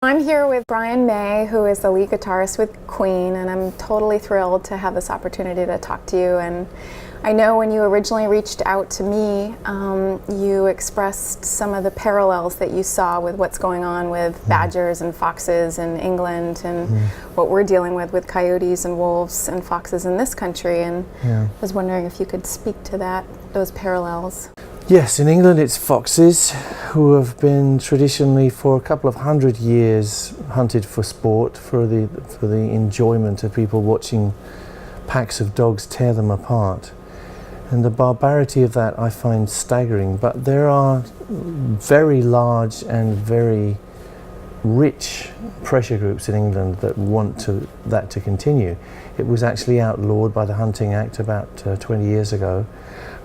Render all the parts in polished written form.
I'm here with Brian May, who is the lead guitarist with Queen, and I'm totally thrilled to have this opportunity to talk to you. And I know when you originally reached out to me, you expressed some of the parallels that you saw with what's going on with badgers and foxes in England and what we're dealing with coyotes and wolves and foxes in this country. And I was wondering if you could speak to those parallels. Yes, in England it's foxes who have been traditionally for a couple of 100 years hunted for sport, for the enjoyment of people watching packs of dogs tear them apart. And the barbarity of that I find staggering, but there are very large and very rich pressure groups in England that want that to continue. It was actually outlawed by the Hunting Act about 20 years ago.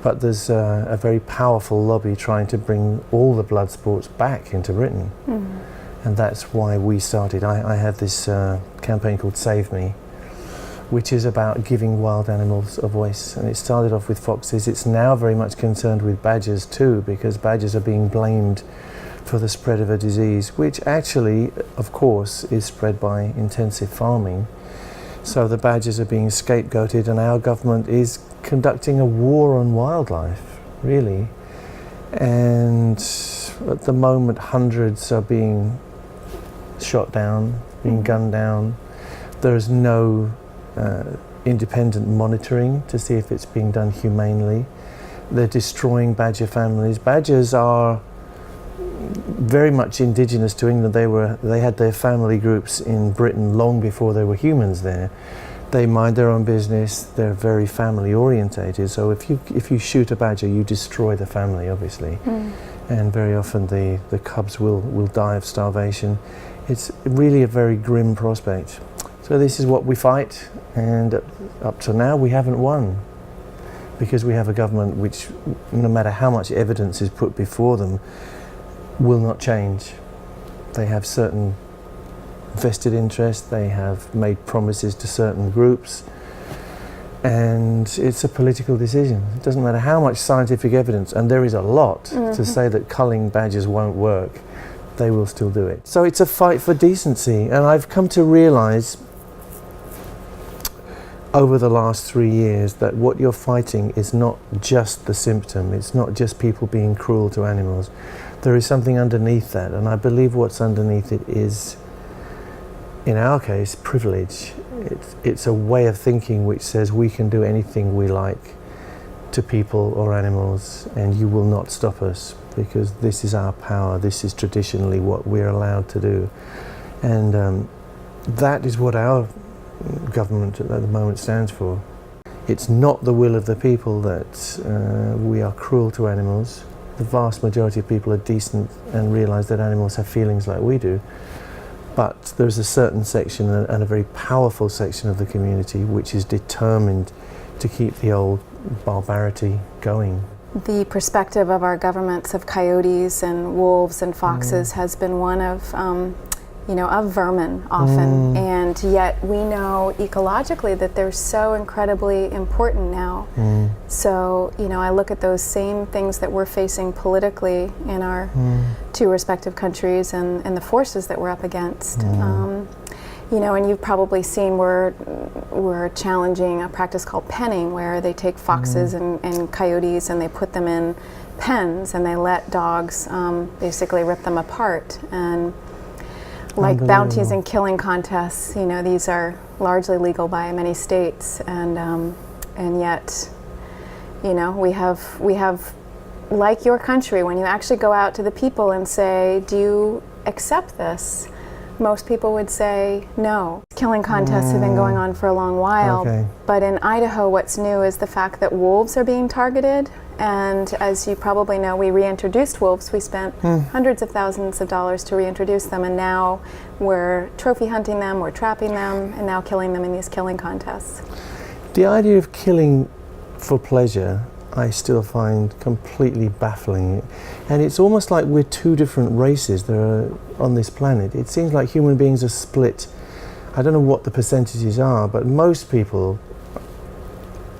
But there's a very powerful lobby trying to bring all the blood sports back into Britain. And that's why we started. I had this campaign called Save Me, which is about giving wild animals a voice. And it started off with foxes. It's now very much concerned with badgers too, because badgers are being blamed for the spread of a disease, which actually, of course, is spread by intensive farming. So the badgers are being scapegoated, and our government is conducting a war on wildlife, really. And at the moment, hundreds are being shot down, being gunned down. There is no independent monitoring to see if it's being done humanely. They're destroying badger families. Badgers are very much indigenous to England. They had their family groups in Britain long before there were humans there. They mind their own business. They're very family orientated. So if you shoot a badger, you destroy the family, obviously. And very often the cubs will die of starvation. It's really a very grim prospect. So this is what we fight, and up to now we haven't won, because we have a government which, no matter how much evidence is put before them, will not change. They have certain vested interests, they have made promises to certain groups, and it's a political decision. It doesn't matter how much scientific evidence, and there is a lot to say that culling badgers won't work, they will still do it. So it's a fight for decency, and I've come to realise over the last 3 years that what you're fighting is not just the symptom, it's not just people being cruel to animals. There is something underneath that, and I believe what's underneath it is, in our case, privilege. It's a way of thinking which says we can do anything we like to people or animals, and you will not stop us, because this is our power, this is traditionally what we're allowed to do. And that is what our government at the moment stands for. It's not the will of the people that we are cruel to animals. The vast majority of people are decent and realise that animals have feelings like we do. But there's a certain section, and a very powerful section of the community, which is determined to keep the old barbarity going. The perspective of our governments of coyotes and wolves and foxes has been one of vermin often, and yet we know ecologically that they're so incredibly important now. So, I look at those same things that we're facing politically in our two respective countries and the forces that we're up against. And you've probably seen we're challenging a practice called penning, where they take foxes and coyotes and they put them in pens and they let dogs basically rip them apart. And like bounties and killing contests, these are largely legal by many states, and yet, we have, like your country, when you actually go out to the people and say, do you accept this? Most people would say no. Killing contests have been going on for a long while, but in Idaho what's new is the fact that wolves are being targeted. And as you probably know, we reintroduced wolves. We spent hundreds of thousands of dollars to reintroduce them, and now we're trophy hunting them, we're trapping them, and now killing them in these killing contests. The idea of killing for pleasure, I still find completely baffling. And it's almost like we're two different races that are on this planet. It seems like human beings are split. I don't know what the percentages are, but most people,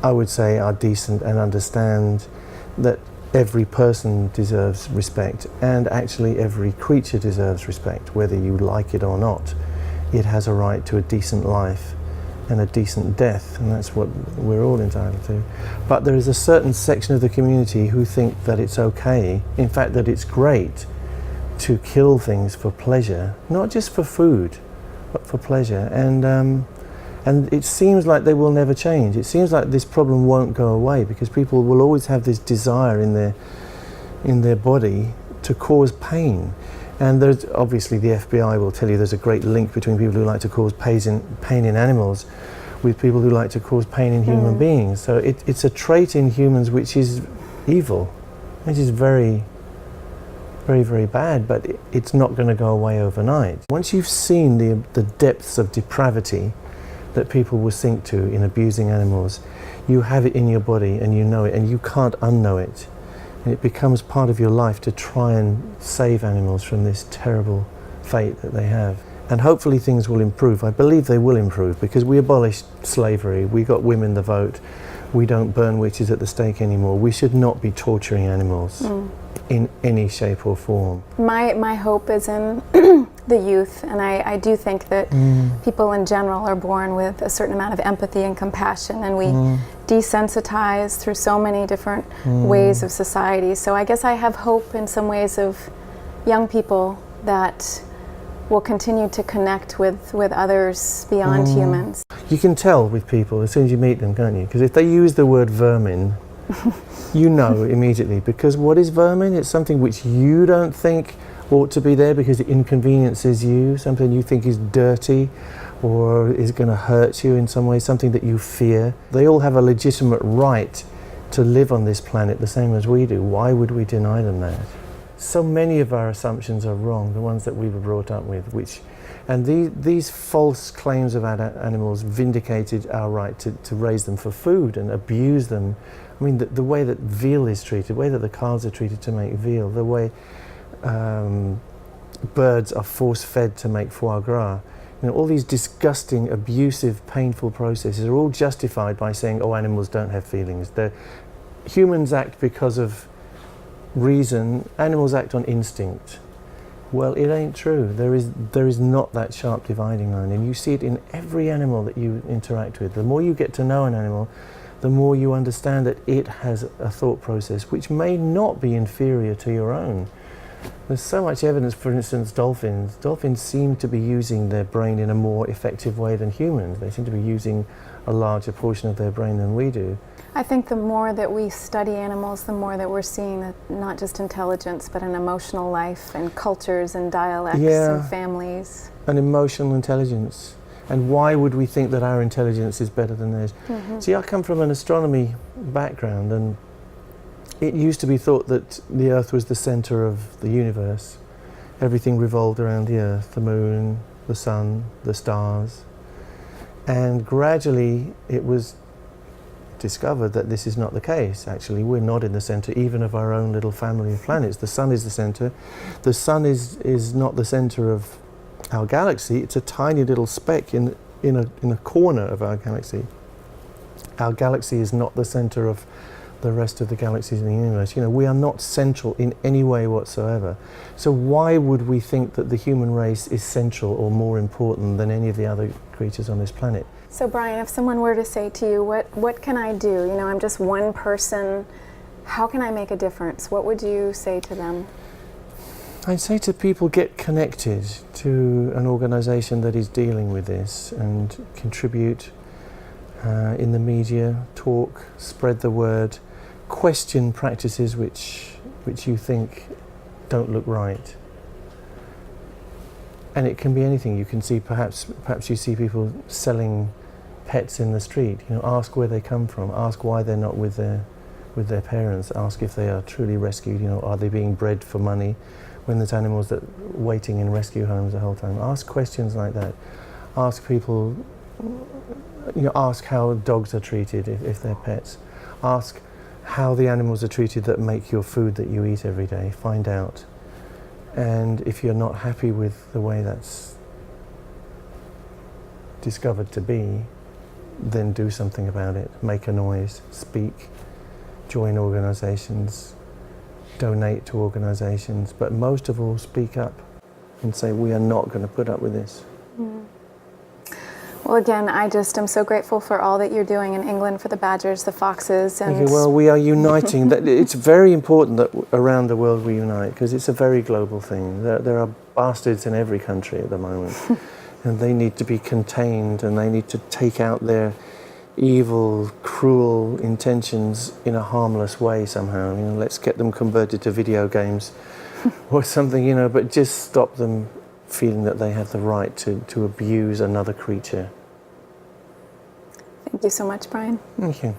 I would say, are decent and understand that every person deserves respect, and actually every creature deserves respect, whether you like it or not. It has a right to a decent life and a decent death, and that's what we're all entitled to. But there is a certain section of the community who think that it's okay, in fact that it's great, to kill things for pleasure, not just for food, but for pleasure. And it seems like they will never change. It seems like this problem won't go away, because people will always have this desire in their body to cause pain. And there's obviously, the FBI will tell you there's a great link between people who like to cause pain in animals with people who like to cause pain in human beings. So it's a trait in humans which is evil, which is very, very, very bad, but it's not going to go away overnight. Once you've seen the depths of depravity that people will sink to in abusing animals, you have it in your body and you know it, and you can't unknow it. And it becomes part of your life to try and save animals from this terrible fate that they have. And hopefully things will improve. I believe they will improve, because we abolished slavery, we got women the vote, we don't burn witches at the stake anymore. We should not be torturing animals in any shape or form. My hope is in the youth, and I do think that people in general are born with a certain amount of empathy and compassion, and we desensitize through so many different ways of society. So I guess I have hope in some ways of young people that will continue to connect with others beyond humans. You can tell with people as soon as you meet them, can't you? Because if they use the word vermin, you know immediately, because what is vermin? It's something which you don't think ought to be there because it inconveniences you, something you think is dirty or is going to hurt you in some way, something that you fear. They all have a legitimate right to live on this planet the same as we do. Why would we deny them that? So many of our assumptions are wrong, the ones that we were brought up with, and these false claims about animals vindicated our right to raise them for food and abuse them. I mean, the way that veal is treated, the way that the calves are treated to make veal, the way birds are force-fed to make foie gras, you know, all these disgusting, abusive, painful processes are all justified by saying, oh, animals don't have feelings. Humans act because of reason, animals act on instinct. Well, it ain't true. There is not that sharp dividing line, and you see it in every animal that you interact with. The more you get to know an animal, the more you understand that it has a thought process which may not be inferior to your own. There's so much evidence, for instance, dolphins seem to be using their brain in a more effective way than humans. They seem to be using a larger portion of their brain than we do. I think the more that we study animals, the more that we're seeing that not just intelligence, but an emotional life and cultures and dialects and families. An emotional intelligence. And why would we think that our intelligence is better than theirs? See, I come from an astronomy background, and it used to be thought that the Earth was the center of the universe. Everything revolved around the Earth, the moon, the sun, the stars. And gradually it was discovered that this is not the case. Actually, we're not in the center even of our own little family of planets. The sun is the center. The sun is not the center of our galaxy. It's a tiny little speck in a corner of our galaxy. Our galaxy is not the center of the rest of the galaxies in the universe. You know, we are not central in any way whatsoever. So why would we think that the human race is central or more important than any of the other creatures on this planet? So Brian, if someone were to say to you, what can I do? You know, I'm just one person. How can I make a difference? What would you say to them? I'd say to people, get connected to an organization that is dealing with this and contribute in the media, talk, spread the word, question practices which you think don't look right. And it can be anything. You can see perhaps you see people selling pets in the street. You know, ask where they come from, ask why they're not with their parents, ask if they are truly rescued. You know, are they being bred for money when there's animals that are waiting in rescue homes the whole time? Ask questions like that. Ask people, you know, ask how dogs are treated if they're pets. Ask how the animals are treated that make your food that you eat every day. Find out. And if you're not happy with the way that's discovered to be, then do something about it. Make a noise, speak, join organizations, donate to organisations, but most of all speak up and say we are not going to put up with this. Well, again, I just am so grateful for all that you're doing in England for the badgers, the foxes, and Okay, well, we are uniting. It's very important that around the world we unite, because it's a very global thing. There are bastards in every country at the moment, and they need to be contained, and they need to take out their evil, cruel intentions in a harmless way somehow. You know, let's get them converted to video games or something, you know, but just stop them feeling that they have the right to abuse another creature. Thank you so much, Brian. Thank you.